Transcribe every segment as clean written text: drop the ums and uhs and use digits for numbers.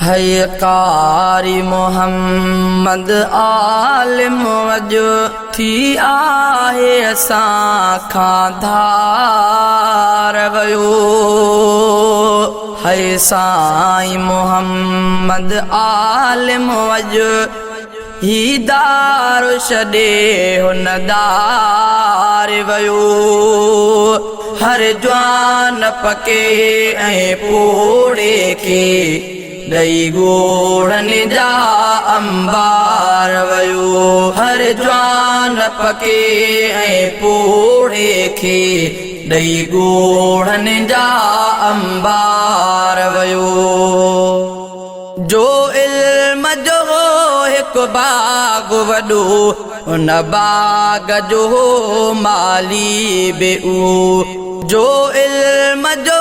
है कारी मोहम्मद आलिम वजो थी आहे असां खां धार वयो। है साईं मोहम्मद आलिम वजो ही दार छॾे हुन दार वयो। हर जवान पके ऐं पोड़े खे ॾई ॻोढ़नि जा अंबार वयो। हर जवान पके ऐं पोड़े खे ॾई ॻोढ़नि जा अंबार वयो। जो इल्म जो हिकु बाग वॾो उन बाग जो माली बि उहो। जो इल्म जो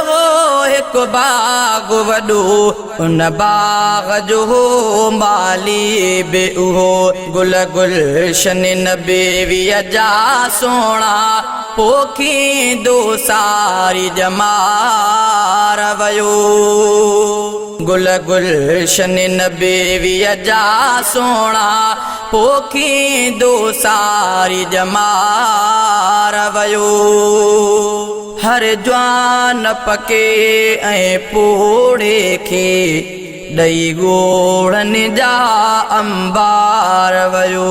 हिकु बाग वॾो उन बाग जो माली बि उहो। गुल गुलशन नबीअ जा सोणा पोखींदो सारी जमार वयो। गुल गुलशन नबीअ जा सोणा पोखींदो सारी जमार वयो। हर जवान पके ऐं पोड़े खे ॾई ॻोढ़नि जा अंबार वयो।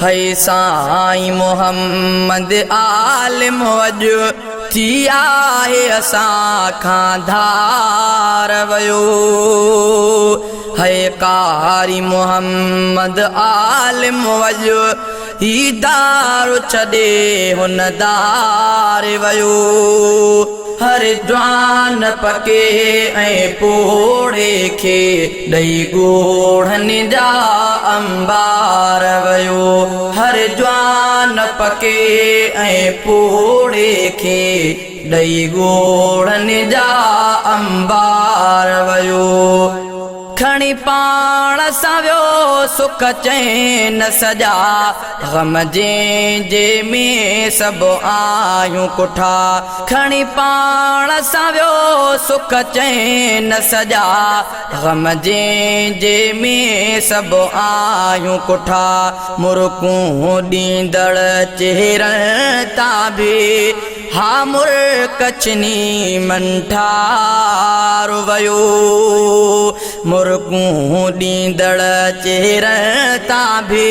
है साईं मोहम्मद आलिम वजो थी आहे असां खां धार वयो। है कारी मोहम्मद आलिम वजो ही दार छॾे हुन दार वयो। हर जवान पके ऐं पोड़े खे ॾई ॻोढ़नि जा अंबार वयो। हर जवान पके ऐं पोड़े खे ॾई ॻोढ़नि जा अंबार वयो। खणी पाण सां वियो सुख चैन सॼा ग़म जे में सभु आयूं कुठा। खणी पाण सां वियो सुख चैन सॼा ग़म जे में सभु आयूं कुठा। मुर्कूं ॾींदड़ चेहरनि तां बि हा मुर्कचनी मंठार वयो। मुर्कूं ॾींदड़ चेहरनि तां बि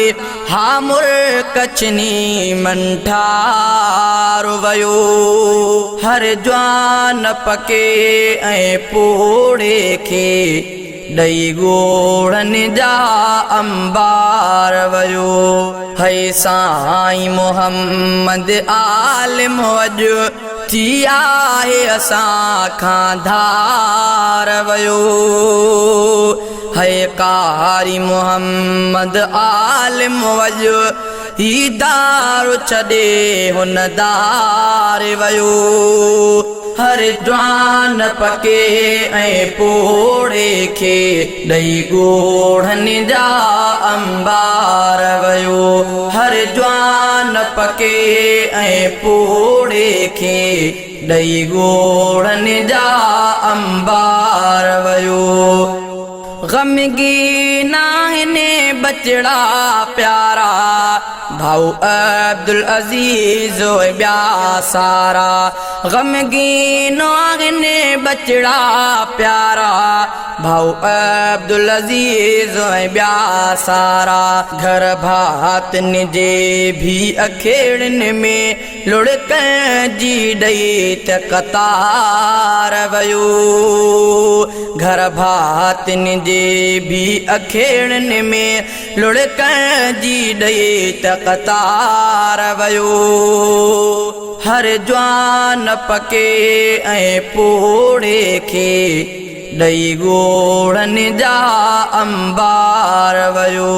हा मुर्कचनी मंठार वयो। हर जवान पके ऐं पोड़े खे ॾई ॻोढ़नि जा अंबार वयो। है साईं मोहम्मद आलिम वजो थी आहे असां खां धार वयो। है कारी मोहम्मद आलिम वजो ही दार छॾे हुन दार वयो। हर जवान पके ऐं पोड़े खे ॾई ॻोढ़नि जा अंबार वयो। हर जवान पके ऐं पोड़े खे ॾई ॻोढ़नि जा अंबार वयो। ग़मगीन आहिनि बचड़ा प्यारा भाऊ अब्दुल अज़ीज़ ॿिया सारा। ग़मगीन आहिनि बचड़ा प्यारा भाऊ अब्दुल अज़ीज़ ॿिया सारा। घर भातनि जे भी अखेड़नि में लुड़क जी ॾई त कतार वयो। घर भातनि जे भी अखेड़नि में लुड़क जी ॾई त कतार वयो। हर जवान पके ऐं पोड़े खे ॾई ॻोढ़नि जा अंबार वयो।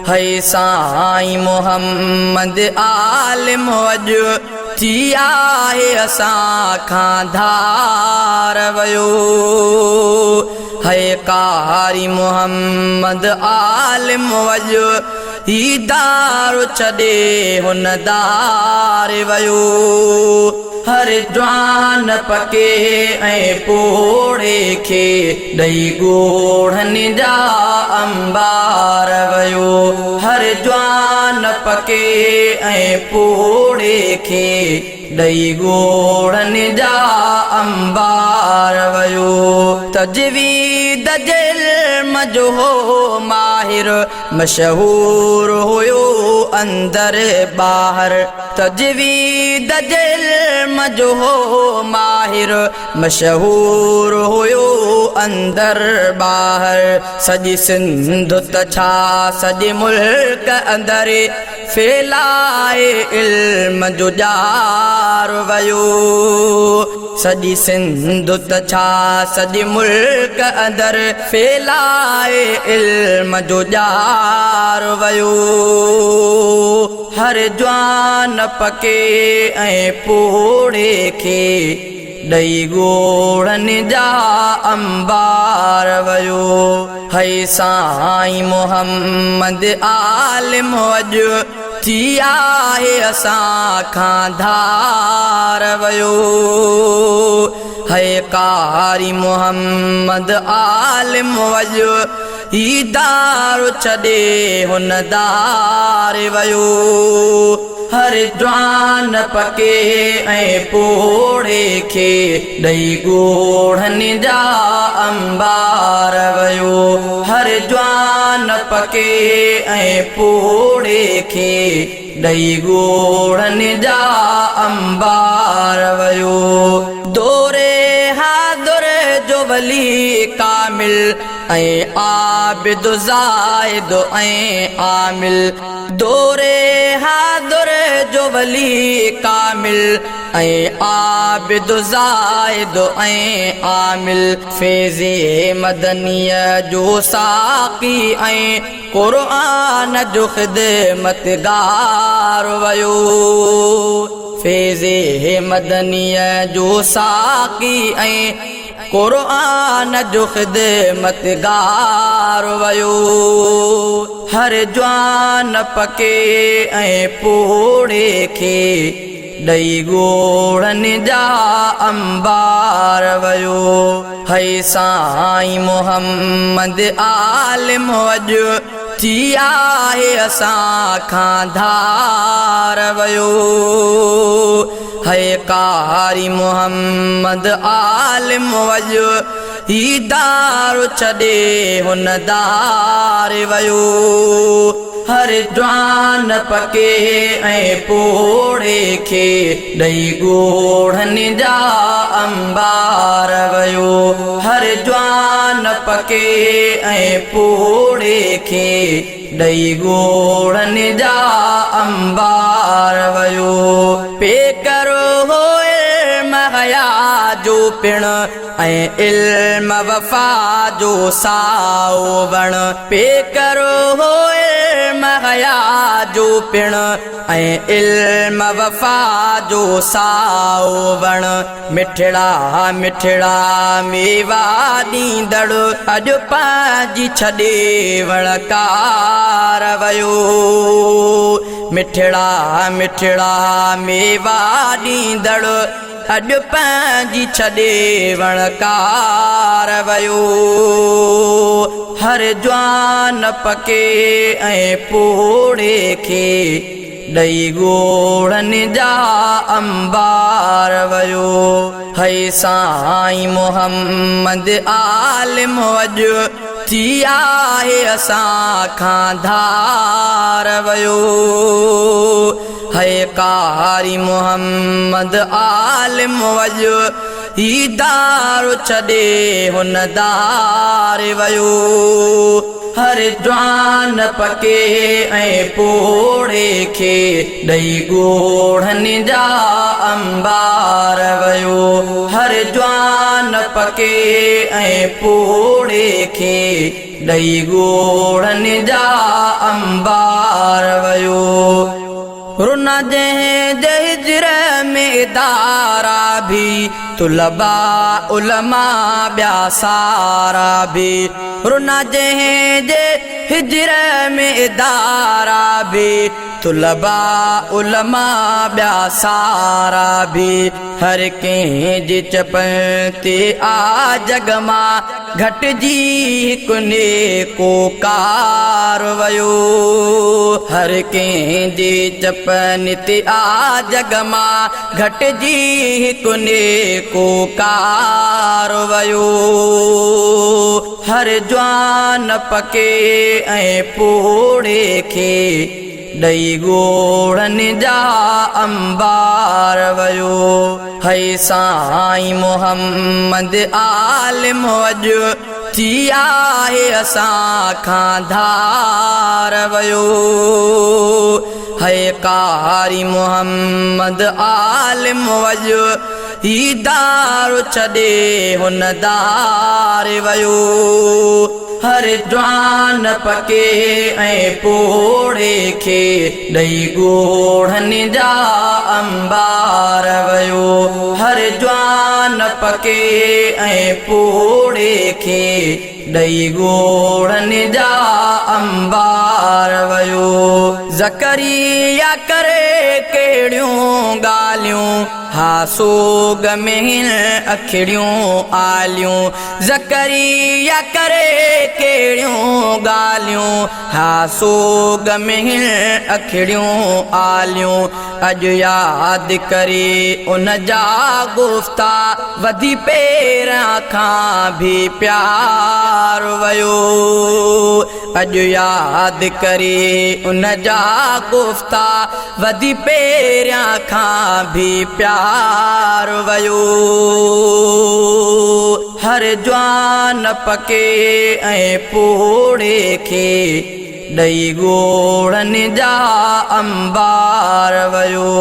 है साईं मोहम्मद आलिम वजो थी आहे असां खां धार वयो। है कारी मोहम्मद आलिम वजो ही दार छॾे हुन दार वयो। हर जवान पके ऐं पोड़े खे ॾई ॻोढ़नि जा अंबार वयो। हर जवान पके ऐं पोड़े खे ॾई ॻोढ़नि जा अंबार वयो। तजवीद जे इल्म जो हो माहिर मशहूर हुयो अंदर ॿाहिर। तजवीद जे इल्म जो हो माहिर मशहूर हुयो अंदर ॿाहिर। सॼी सिंध त छा सॼे मुल्क अंदर फैलाए इल्म जो ॼार वयो। सॼी सिंध त छा सॼे मुल्क अंदर फैलाए इल्म जो ॼार वयो। हर जवान पके ऐं पोड़े खे ॾई ॻोढ़नि जा अंबार वयो। है साईं मोहम्मद आलिम अॼु थी आहे असां खां धार वयो। है कारी मोहम्मद आलिम अॼु ही दार छॾे हुन दार वयो। हर जवान पके ऐं पोड़े खे ॾई ॻोढ़नि जा अंबार वयो। हर जवान पके ऐं पोड़े खे ॾई ॻोढ़नि जा अंबार वयो। दोरे हादुर जो वली कामिल ऐं आबिद ज़ाहिद ऐं आमिल। दोरे हादुर जो वली कामिल ऐं आबिद ज़ाहिद ऐं आमिल। फैज़े मदनीअ जो साक़ी ऐं क़ुरआन जो ख़िदमतगार वयो। फैज़े मदनीअ जो साक़ी ऐं क़ुरआन जो ख़िदमतगार वयो। हर जवान पके ऐं पोड़े खे ॾई ॻोढ़नि जा अंबार वयो। है साईं मोहम्मद आलिम अॼु थी आहे असां खां धार वयो। है कारी मोहम्मद आलिम अॼु ही दार छॾे हुन दार वयो। हर जवान पके ऐं पोड़े खे ॾई ॻोढ़नि जा अंबार वयो। हर जवान पके ऐं पोड़े खे ॾई ॻोढ़नि जा अंबार वयो। पेकरो हो इल्म हया जो पिण ऐं इल्म वफ़ा जो साओ वण। पेकरो हो इल्म हया जो पिण ऐं इल्म वफ़ा जो साओ वण। मिठड़ा मिठड़ा मेवा ॾींदड़ अॼु पंहिंजी छॾे वणकार वयो। मिठड़ा मिठड़ा मेवा ॾींदड़ अॼु पंहिंजी छॾे वणकार वयो। हर जवान पके ऐं पोड़े खे ॾई ॻोढ़नि जा अंबार वयो। है साईं मोहम्मद आलिम अॼु थी आहे असां खां धार वयो। है कारी मोहम्मद आलिम अॼु ही दार छॾे हुन दार वयो। हर जवान पके ऐं पोड़े खे ॾई ॻोढ़नि जा अंबार वयो। हर जवान पके ऐं पोड़े खे ॾई ॻोढ़नि जा अंबार वयो। रुन जंहिं हिजर में दारा भी तुलबा उलमा ॿिया सारा भी। रुन जंहिं हिजर में दारा भी तुलबा उलमा ॿिया सारा भी हर कंहिं जी चपते आ जग मां घटिजी हिकु नेको कार वयो। हर कंहिं जी चपन ते आ जग मां घटिजी हिकु नेको कार वयो। हर जवान पके ऐं पोड़े खे ॾई ॻोढ़नि जा अंबार वयो। है साईं मोहम्मद आलिम अॼु थी आहे असां खां धार वयो। है कारी मोहम्मद आलिम अॼु ही दार छॾे हुन दार वयो। हर जवान पके ऐं पोड़े खे ॾई ॻोढ़नि जा अंबार वयो। हर जवान पके ऐं पोड़े खे ॾई ॻोढ़नि जा अंबार वयो। ज़करिया करे कहिड़ियूं ॻाल्हियूं हा सोग में अखिड़ियूं आलियूं। ज़करिया करे कहिड़ियूं ॻाल्हियूं हा सोग में अखिड़ियूं आलियूं। अॼु यादि करे उन जा गुफ़्ता वधी पहिरां खां भी प्यार वयो। अॼु यादि करे उन जा गुफ़्ता वधी पहिरां खां भी प्यार वयो। हर जवान पके ऐं पोड़े खे ॾई ॻोढ़नि जा अंबार वयो।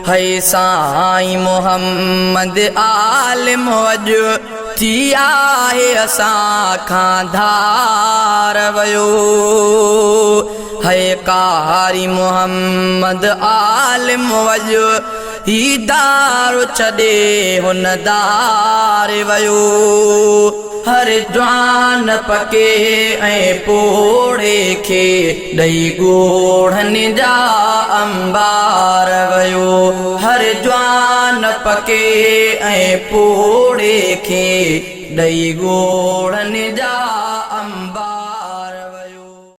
है साईं मोहम्मद आलिम अॼु थी आहे असां खां धार वयो। है कारी मोहम्मद आलिम अॼु ही दार छॾे हुन दार वयो। हर जवान पके ऐं पोड़े खे ॾई ॻोढ़नि जा अंबार वयो। हर जवान पके ऐं पोड़े खे ॾई ॻोढ़नि जा